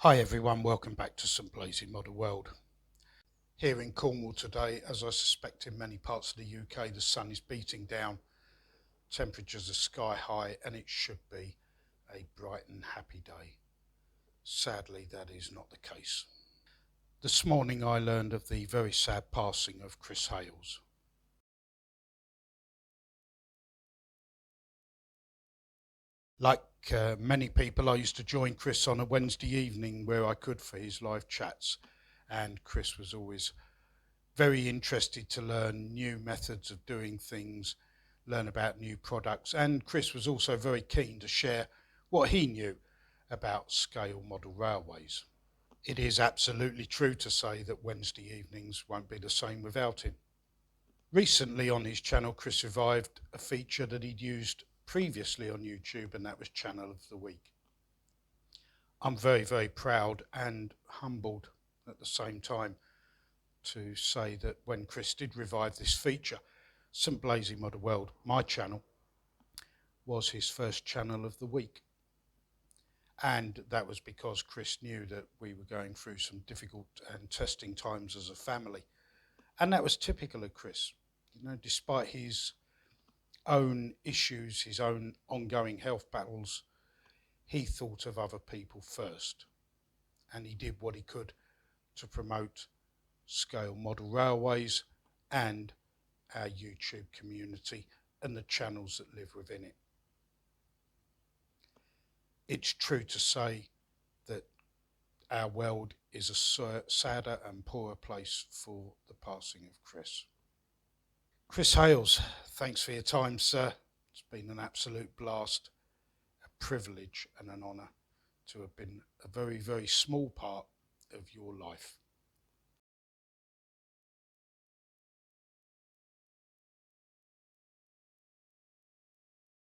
Hi everyone, welcome back to St Blazey Model World. Here in Cornwall today, as I suspect in many parts of the UK, the sun is beating down, temperatures are sky high, and it should be a bright and happy day. Sadly, that is not the case. This morning I learned of the very sad passing of Chris Hales. Like many people, I used to join Chris on a Wednesday evening where I could for his live chats, and Chris was always very interested to learn new methods of doing things, learn about new products, and Chris was also very keen to share what he knew about scale model railways. It is absolutely true to say that Wednesday evenings won't be the same without him. Recently on his channel, Chris revived a feature that he'd used previously on YouTube, and that was Channel of the Week. I'm very, very proud and humbled at the same time to say that when Chris did revive this feature, St Blazey Model World, my channel, was his first channel of the week. And that was because Chris knew that we were going through some difficult and testing times as a family. And that was typical of Chris. You know, despite his own issues, his own ongoing health battles, he thought of other people first. And he did what he could to promote scale model railways and our YouTube community and the channels that live within it. It's true to say that our world is a sadder and poorer place for the passing of Chris. Chris Hales, thanks for your time, sir. It's been an absolute blast, a privilege and an honour to have been a very, very small part of your life.